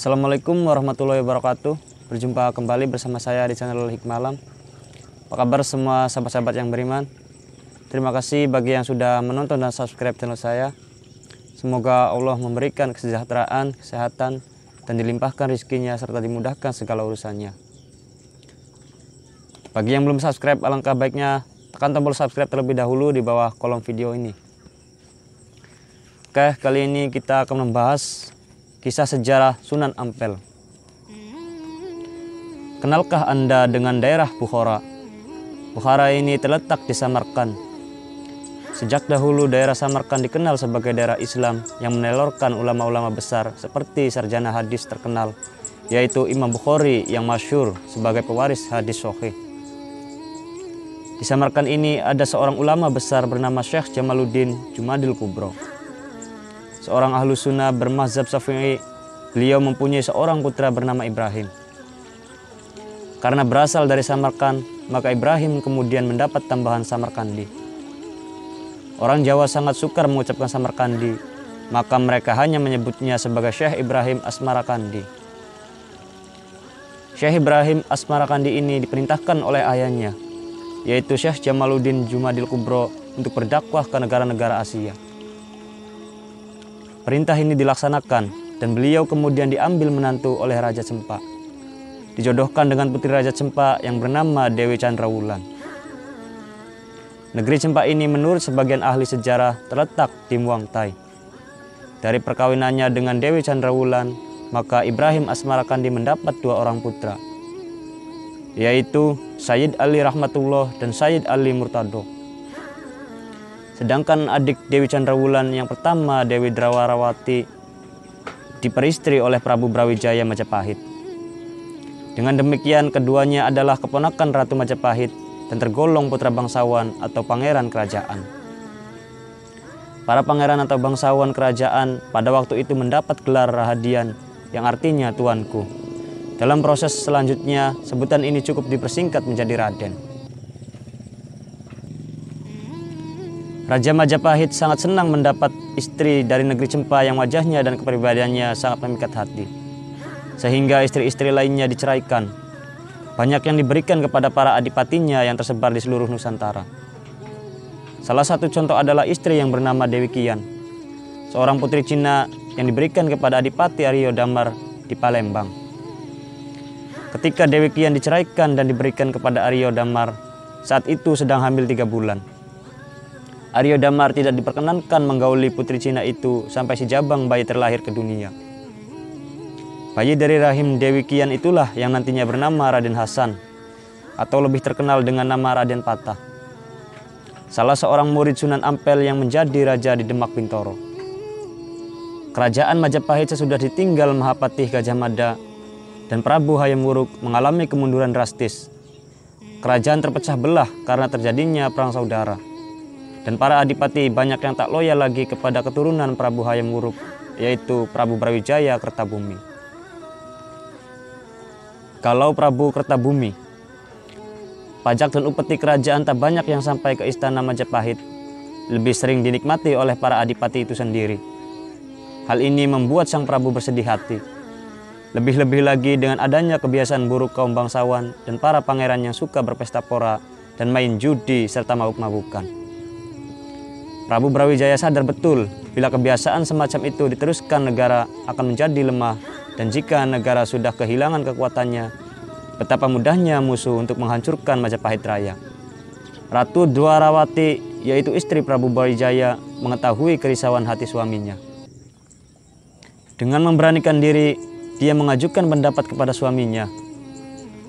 Assalamualaikum warahmatullahi wabarakatuh. Berjumpa kembali bersama saya di channel Hikmah Alam. Apa kabar semua sahabat-sahabat yang beriman? Terima kasih bagi yang sudah menonton dan subscribe channel saya. Semoga Allah memberikan kesejahteraan, kesehatan, dan dilimpahkan rezekinya serta dimudahkan segala urusannya. Bagi yang belum subscribe, alangkah baiknya tekan tombol subscribe terlebih dahulu di bawah kolom video ini. Oke, kali ini kita akan membahas kisah sejarah Sunan Ampel. Kenalkah Anda dengan daerah Bukhara? Bukhara ini terletak di Samarkand. Sejak dahulu daerah Samarkand dikenal sebagai daerah Islam yang menelorkan ulama-ulama besar seperti sarjana hadis terkenal, yaitu Imam Bukhari yang masyhur sebagai pewaris hadis sahih. Di Samarkand ini ada seorang ulama besar bernama Syekh Jamaluddin Jumadil Kubro. Seorang ahlu sunnah bermazhab Syafi'i, beliau mempunyai seorang putra bernama Ibrahim. Karena berasal dari Samarkand, maka Ibrahim kemudian mendapat tambahan Samarkandi. Orang Jawa sangat sukar mengucapkan Samarkandi, maka mereka hanya menyebutnya sebagai Syekh Ibrahim Asmarakandi. Syekh Ibrahim Asmarakandi ini diperintahkan oleh ayahnya, yaitu Syekh Jamaluddin Jumadil Kubro, untuk berdakwah ke negara-negara Asia. Perintah ini dilaksanakan dan beliau kemudian diambil menantu oleh Raja Cempa. Dijodohkan dengan putri Raja Cempa yang bernama Dewi Chandrawulan. Negeri Cempa ini menurut sebagian ahli sejarah terletak di Muang Thai. Dari perkawinannya dengan Dewi Chandrawulan, maka Ibrahim Asmarakandi mendapat dua orang putra, yaitu Sayyid Ali Rahmatullah dan Sayyid Ali Murtado. Sedangkan adik Dewi Chandrawulan yang pertama, Dewi Drawarawati, diperistri oleh Prabu Brawijaya Majapahit. Dengan demikian keduanya adalah keponakan Ratu Majapahit dan tergolong putra bangsawan atau pangeran kerajaan. Para pangeran atau bangsawan kerajaan pada waktu itu mendapat gelar Rahadian yang artinya tuanku. Dalam proses selanjutnya, sebutan ini cukup dipersingkat menjadi Raden. Raja Majapahit sangat senang mendapat istri dari negeri Cempa yang wajahnya dan kepribadiannya sangat memikat hati, sehingga istri-istri lainnya diceraikan. Banyak yang diberikan kepada para adipatinya yang tersebar di seluruh Nusantara. Salah satu contoh adalah istri yang bernama Dewi Kian, seorang putri Cina yang diberikan kepada Adipati Aryo Damar di Palembang. Ketika Dewi Kian diceraikan dan diberikan kepada Aryo Damar, saat itu sedang hamil 3 bulan. Aryo Damar tidak diperkenankan menggauli putri Cina itu sampai si jabang bayi terlahir ke dunia. Bayi dari rahim Dewi Kian itulah yang nantinya bernama Raden Hasan, atau lebih terkenal dengan nama Raden Patah, salah seorang murid Sunan Ampel yang menjadi raja di Demak Bintoro. Kerajaan Majapahit sesudah ditinggal Mahapatih Gajah Mada dan Prabu Hayam Wuruk mengalami kemunduran drastis. Kerajaan terpecah belah karena terjadinya perang saudara. Dan para adipati banyak yang tak loyal lagi kepada keturunan Prabu Hayam Wuruk, yaitu Prabu Brawijaya Kertabumi. Kalau Prabu Kertabumi, pajak dan upeti kerajaan tak banyak yang sampai ke istana Majapahit, lebih sering dinikmati oleh para adipati itu sendiri. Hal ini membuat sang Prabu bersedih hati. Lebih-lebih lagi dengan adanya kebiasaan buruk kaum bangsawan dan para pangeran yang suka berpesta pora dan main judi serta mabuk-mabukan. Prabu Brawijaya sadar betul bila kebiasaan semacam itu diteruskan, negara akan menjadi lemah, dan jika negara sudah kehilangan kekuatannya, betapa mudahnya musuh untuk menghancurkan Majapahit Raya. Ratu Dwarawati, yaitu istri Prabu Brawijaya, mengetahui kerisauan hati suaminya. Dengan memberanikan diri, dia mengajukan pendapat kepada suaminya.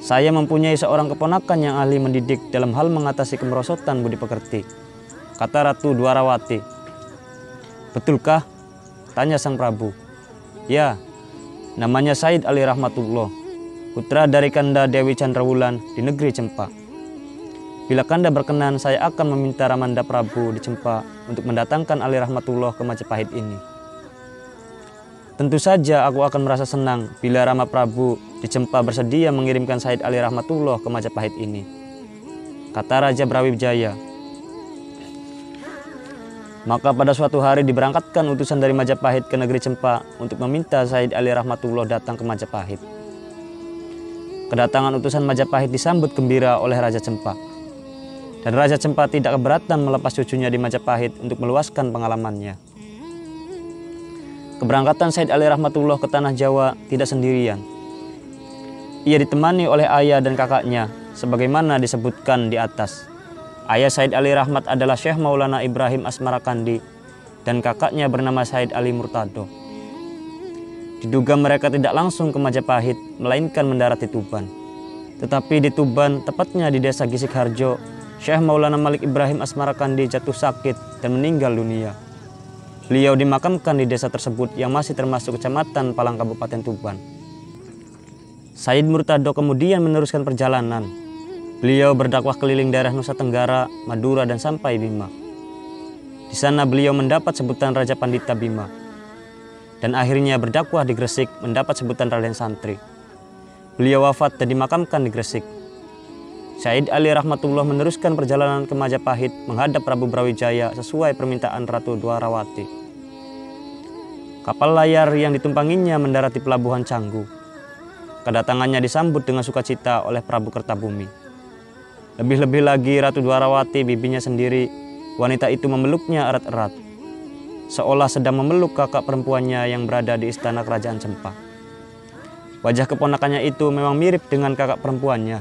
Saya mempunyai seorang keponakan yang ahli mendidik dalam hal mengatasi kemerosotan budi pekerti, kata Ratu Dwarawati. Betulkah? Tanya sang Prabu. Ya, namanya Sayyid Ali Rahmatullah, putra dari Kanda Dewi Chandrawulan di negeri Cempa. Bila Kanda berkenan, saya akan meminta Ramanda Prabu di Cempa untuk mendatangkan Ali Rahmatullah ke Majapahit ini. Tentu saja aku akan merasa senang bila Rama Prabu di Cempa bersedia mengirimkan Sayyid Ali Rahmatullah ke Majapahit ini, kata Raja Brawijaya. Maka pada suatu hari diberangkatkan utusan dari Majapahit ke negeri Cempa untuk meminta Said Ali Rahmatullah datang ke Majapahit. Kedatangan utusan Majapahit disambut gembira oleh Raja Cempa. Dan Raja Cempa tidak keberatan melepas cucunya di Majapahit untuk meluaskan pengalamannya. Keberangkatan Said Ali Rahmatullah ke tanah Jawa tidak sendirian. Ia ditemani oleh ayah dan kakaknya, sebagaimana disebutkan di atas. Ayah Said Ali Rahmat adalah Syekh Maulana Ibrahim Asmarakandi dan kakaknya bernama Said Ali Murtado. Diduga mereka tidak langsung ke Majapahit, melainkan mendarat di Tuban. Tetapi di Tuban, tepatnya di desa Gisik Harjo, Syekh Maulana Malik Ibrahim Asmarakandi jatuh sakit dan meninggal dunia. Beliau dimakamkan di desa tersebut yang masih termasuk Kecamatan Palang Kabupaten Tuban. Said Murtado kemudian meneruskan perjalanan. Beliau berdakwah keliling daerah Nusa Tenggara, Madura, dan sampai Bima. Di sana beliau mendapat sebutan Raja Pandita Bima. Dan akhirnya berdakwah di Gresik mendapat sebutan Raden Santri. Beliau wafat dan dimakamkan di Gresik. Said Ali Rahmatullah meneruskan perjalanan ke Majapahit menghadap Prabu Brawijaya sesuai permintaan Ratu Dwarawati. Kapal layar yang ditumpanginya mendarat di Pelabuhan Canggu. Kedatangannya disambut dengan sukacita oleh Prabu Kertabumi. Lebih-lebih lagi Ratu Dwarawati, bibinya sendiri, wanita itu memeluknya erat-erat, seolah sedang memeluk kakak perempuannya yang berada di istana kerajaan Cempa. Wajah keponakannya itu memang mirip dengan kakak perempuannya.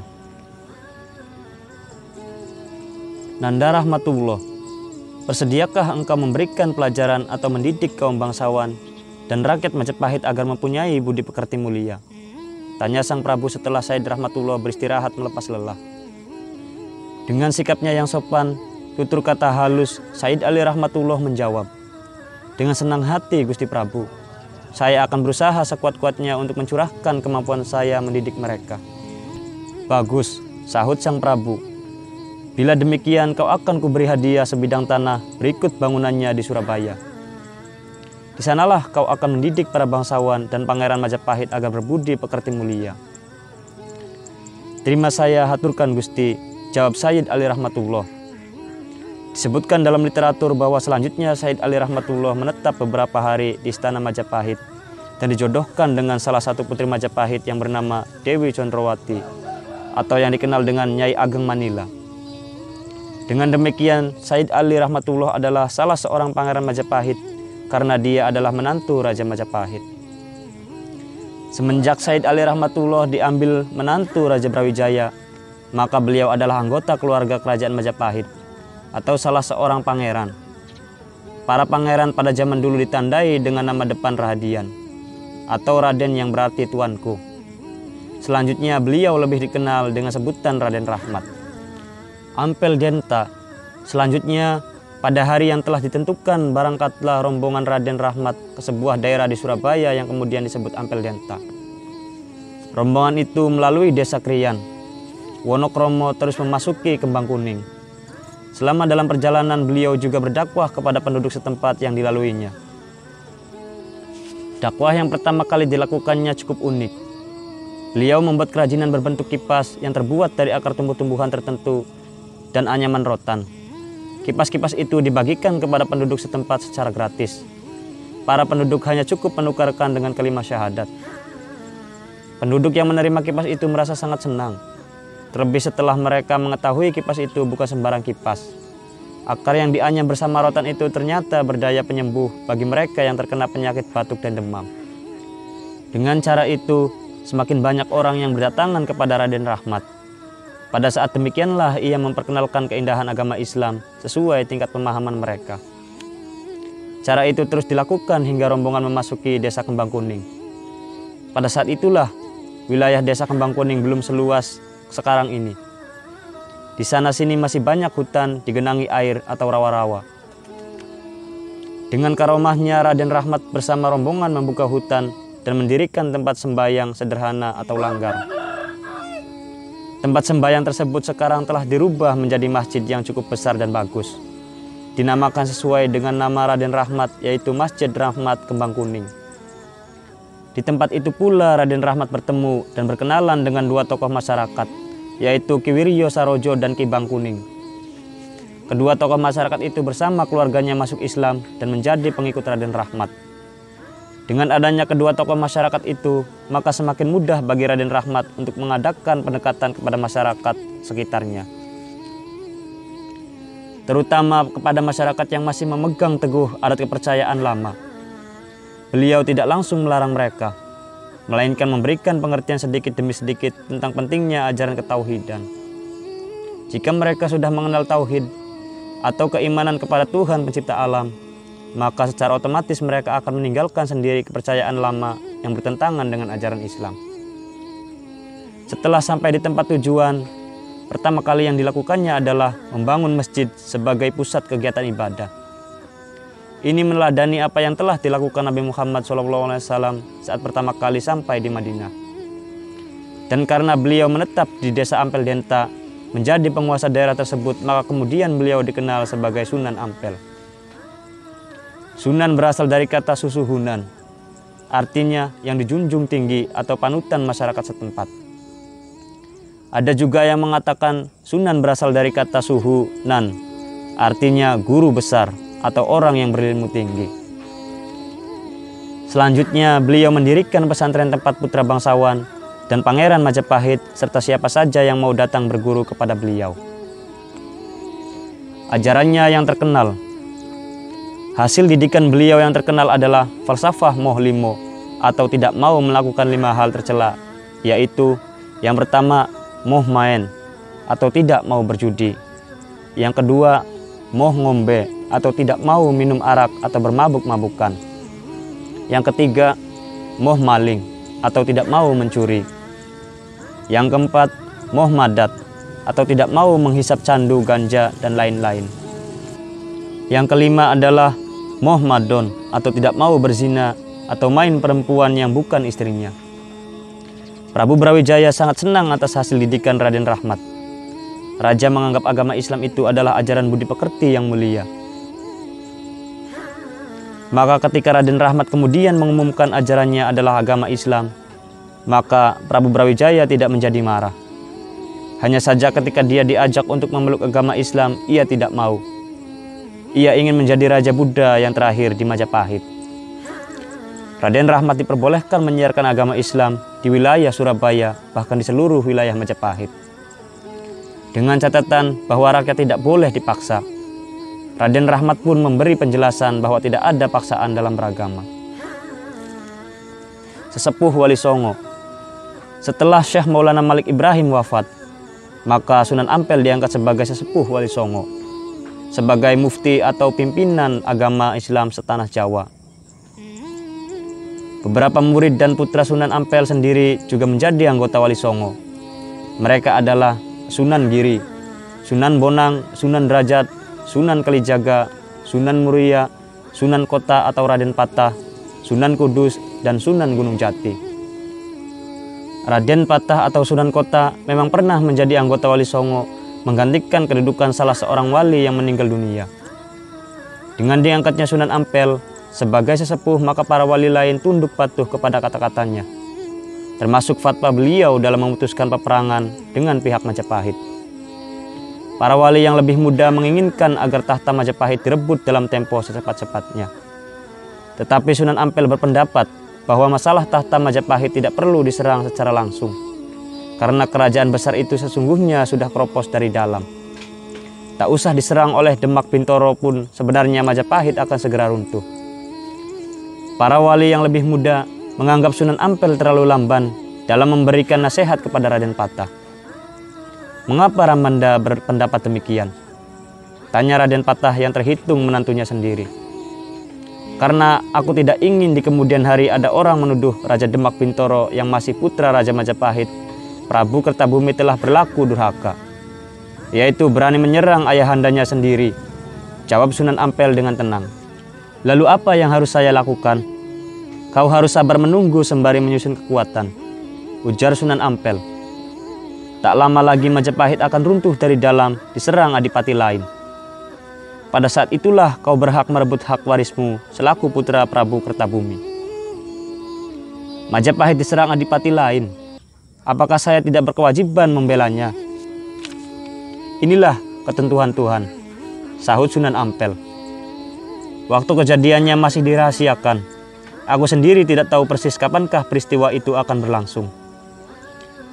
Nanda Rahmatullah, bersediakah engkau memberikan pelajaran atau mendidik kaum bangsawan dan rakyat Majapahit agar mempunyai budi pekerti mulia? Tanya sang Prabu setelah Said Rahmatullah beristirahat melepas lelah. Dengan sikapnya yang sopan, tutur kata halus, Said Ali Rahmatullah menjawab, "Dengan senang hati Gusti Prabu, saya akan berusaha sekuat-kuatnya untuk mencurahkan kemampuan saya mendidik mereka." "Bagus," sahut sang Prabu. "Bila demikian kau akan kuberi hadiah sebidang tanah berikut bangunannya di Surabaya. Di sanalah kau akan mendidik para bangsawan dan pangeran Majapahit agar berbudi pekerti mulia." "Terima saya haturkan Gusti," jawab Said Ali Rahmatullah. Disebutkan dalam literatur bahwa selanjutnya Said Ali Rahmatullah menetap beberapa hari di istana Majapahit dan dijodohkan dengan salah satu putri Majapahit yang bernama Dewi Condrowati atau yang dikenal dengan Nyai Ageng Manila. Dengan demikian, Said Ali Rahmatullah adalah salah seorang pangeran Majapahit karena dia adalah menantu Raja Majapahit. Semenjak Said Ali Rahmatullah diambil menantu Raja Brawijaya, maka beliau adalah anggota keluarga kerajaan Majapahit atau salah seorang pangeran. Para pangeran pada zaman dulu ditandai dengan nama depan Rahadian atau Raden yang berarti tuanku. Selanjutnya beliau lebih dikenal dengan sebutan Raden Rahmat. Ampel Denta. Selanjutnya pada hari yang telah ditentukan berangkatlah rombongan Raden Rahmat ke sebuah daerah di Surabaya yang kemudian disebut Ampel Denta. Rombongan itu melalui desa Kriyan. Wonokromo terus memasuki Kembang Kuning. Selama dalam perjalanan beliau juga berdakwah kepada penduduk setempat yang dilaluinya. Dakwah yang pertama kali dilakukannya cukup unik. Beliau membuat kerajinan berbentuk kipas yang terbuat dari akar tumbuh-tumbuhan tertentu dan anyaman rotan. Kipas-kipas itu dibagikan kepada penduduk setempat secara gratis. Para penduduk hanya cukup menukarkan dengan kalimat syahadat. Penduduk yang menerima kipas itu merasa sangat senang. Terlebih setelah mereka mengetahui kipas itu bukan sembarang kipas. Akar yang dianyam bersama rotan itu ternyata berdaya penyembuh bagi mereka yang terkena penyakit batuk dan demam. Dengan cara itu, semakin banyak orang yang berdatangan kepada Raden Rahmat. Pada saat demikianlah ia memperkenalkan keindahan agama Islam sesuai tingkat pemahaman mereka. Cara itu terus dilakukan hingga rombongan memasuki desa Kembang Kuning. Pada saat itulah, wilayah desa Kembang Kuning belum seluas sekarang ini. Di sana-sini masih banyak hutan digenangi air atau rawa-rawa. Dengan karomahnya, Raden Rahmat bersama rombongan membuka hutan dan mendirikan tempat sembahyang sederhana atau langgar. Tempat sembahyang tersebut sekarang telah dirubah menjadi masjid yang cukup besar dan bagus. Dinamakan sesuai dengan nama Raden Rahmat, yaitu Masjid Rahmat Kembang Kuning. Di tempat itu pula Raden Rahmat bertemu dan berkenalan dengan dua tokoh masyarakat, yaitu Ki Wiryo Sarojo dan Ki Bangkuning. kedua tokoh masyarakat itu bersama keluarganya masuk Islam dan menjadi pengikut Raden Rahmat. Dengan adanya kedua tokoh masyarakat itu, maka semakin mudah bagi Raden Rahmat untuk mengadakan pendekatan kepada masyarakat sekitarnya, terutama kepada masyarakat yang masih memegang teguh adat kepercayaan lama. Beliau tidak langsung melarang mereka, melainkan memberikan pengertian sedikit demi sedikit tentang pentingnya ajaran ketauhidan. Jika mereka sudah mengenal tauhid atau keimanan kepada Tuhan pencipta alam, maka secara otomatis mereka akan meninggalkan sendiri kepercayaan lama yang bertentangan dengan ajaran Islam. Setelah sampai di tempat tujuan, pertama kali yang dilakukannya adalah membangun masjid sebagai pusat kegiatan ibadah. Ini meneladani apa yang telah dilakukan Nabi Muhammad SAW saat pertama kali sampai di Madinah. Dan karena beliau menetap di desa Ampel Denta, menjadi penguasa daerah tersebut, maka kemudian beliau dikenal sebagai Sunan Ampel. Sunan berasal dari kata susuhunan, artinya yang dijunjung tinggi atau panutan masyarakat setempat. Ada juga yang mengatakan Sunan berasal dari kata suhunan, artinya guru besar atau orang yang berilmu tinggi. Selanjutnya beliau mendirikan pesantren tempat putra bangsawan dan Pangeran Majapahit serta siapa saja yang mau datang berguru kepada beliau. Ajarannya yang terkenal. Hasil didikan beliau yang terkenal adalah falsafah moh limo atau tidak mau melakukan 5 hal tercela, yaitu yang pertama moh main atau tidak mau berjudi. Yang kedua moh ngombe atau tidak mau minum arak atau bermabuk-mabukan. Yang ketiga moh maling atau tidak mau mencuri. Yang keempat, moh madat atau tidak mau menghisap candu, ganja, dan lain-lain. Yang kelima adalah moh madon atau tidak mau berzina atau main perempuan yang bukan istrinya. Prabu Brawijaya sangat senang atas hasil didikan Raden Rahmat. Raja menganggap agama Islam itu adalah ajaran budi pekerti yang mulia. Maka ketika Raden Rahmat kemudian mengumumkan ajarannya adalah agama Islam, maka Prabu Brawijaya tidak menjadi marah. Hanya saja ketika dia diajak untuk memeluk agama Islam, ia tidak mau. Ia ingin menjadi Raja Buddha yang terakhir di Majapahit. Raden Rahmat diperbolehkan menyiarkan agama Islam di wilayah Surabaya, bahkan di seluruh wilayah Majapahit. Dengan catatan bahwa rakyat tidak boleh dipaksa. Raden Rahmat pun memberi penjelasan bahwa tidak ada paksaan dalam beragama. Sesepuh Wali Songo. Setelah Syekh Maulana Malik Ibrahim wafat, maka Sunan Ampel diangkat sebagai sesepuh Wali Songo, sebagai mufti atau pimpinan agama Islam setanah Jawa. Beberapa murid dan putra Sunan Ampel sendiri juga menjadi anggota Wali Songo. Mereka adalah Sunan Giri, Sunan Bonang, Sunan Derajat, Sunan Kalijaga, Sunan Muria, Sunan Kota atau Raden Patah, Sunan Kudus, dan Sunan Gunung Jati. Raden Patah atau Sunan Kota memang pernah menjadi anggota Wali Songo, menggantikan kedudukan salah seorang wali yang meninggal dunia. Dengan diangkatnya Sunan Ampel sebagai sesepuh, maka para wali lain tunduk patuh kepada kata-katanya, termasuk fatwa beliau dalam memutuskan peperangan dengan pihak Majapahit. Para wali yang lebih muda menginginkan agar tahta Majapahit direbut dalam tempo secepat-cepatnya. Tetapi Sunan Ampel berpendapat bahwa masalah tahta Majapahit tidak perlu diserang secara langsung, karena kerajaan besar itu sesungguhnya sudah keropos dari dalam. Tak usah diserang oleh Demak Bintoro pun sebenarnya Majapahit akan segera runtuh. Para wali yang lebih muda menganggap Sunan Ampel terlalu lamban dalam memberikan nasihat kepada Raden Patah. Mengapa Ramanda berpendapat demikian? Tanya Raden Patah yang terhitung menantunya sendiri. Karena aku tidak ingin di kemudian hari ada orang menuduh Raja Demak Bintoro yang masih putra Raja Majapahit, Prabu Kertabumi telah berlaku durhaka, yaitu berani menyerang ayahandanya sendiri. Jawab Sunan Ampel dengan tenang. Lalu apa yang harus saya lakukan? Kau harus sabar menunggu sembari menyusun kekuatan, ujar Sunan Ampel. Tak lama lagi Majapahit akan runtuh dari dalam, diserang adipati lain. Pada saat itulah kau berhak merebut hak warismu selaku putra Prabu Kertabumi. Majapahit diserang adipati lain. Apakah saya tidak berkewajiban membelanya? Inilah ketentuan Tuhan. sahut Sunan Ampel. Waktu kejadiannya masih dirahasiakan. Aku sendiri tidak tahu persis kapankah peristiwa itu akan berlangsung.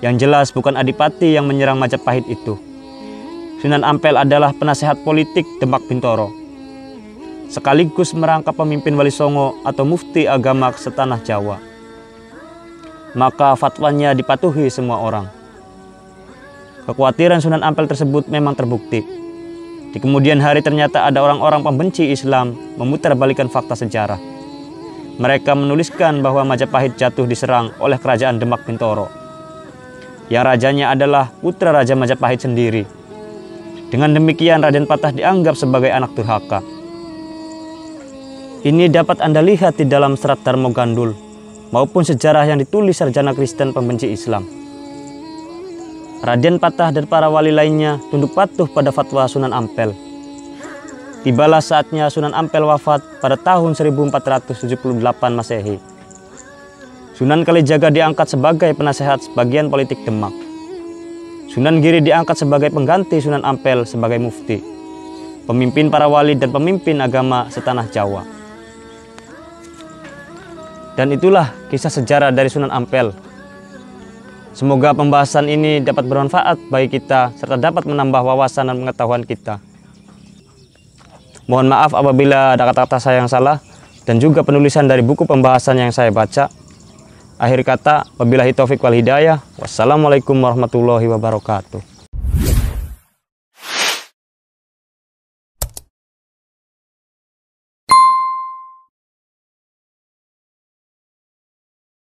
Yang jelas bukan Adipati yang menyerang Majapahit itu. Sunan Ampel adalah penasehat politik Demak Bintoro, sekaligus merangkap pemimpin Wali Songo atau mufti agama setanah Jawa. Maka fatwanya dipatuhi semua orang. Kekhawatiran Sunan Ampel tersebut memang terbukti. Di kemudian hari ternyata ada orang-orang pembenci Islam memutarbalikkan fakta sejarah. Mereka menuliskan bahwa Majapahit jatuh diserang oleh kerajaan Demak Bintoro, yang rajanya adalah putra Raja Majapahit sendiri. Dengan demikian Raden Patah dianggap sebagai anak durhaka. Ini dapat Anda lihat di dalam serat Darmo Gandul maupun sejarah yang ditulis sarjana Kristen pembenci Islam. Raden Patah dan para wali lainnya tunduk patuh pada fatwa Sunan Ampel. Tibalah saatnya Sunan Ampel wafat pada tahun 1478 Masehi. Sunan Kalijaga diangkat sebagai penasehat sebagian politik Demak. Sunan Giri diangkat sebagai pengganti Sunan Ampel sebagai mufti, pemimpin para wali dan pemimpin agama setanah Jawa. Dan itulah kisah sejarah dari Sunan Ampel. Semoga pembahasan ini dapat bermanfaat bagi kita serta dapat menambah wawasan dan pengetahuan kita. Mohon maaf apabila ada kata-kata saya yang salah dan juga penulisan dari buku pembahasan yang saya baca. Akhir kata, wabillahi taufiq wal hidayah. Wassalamualaikum warahmatullahi wabarakatuh.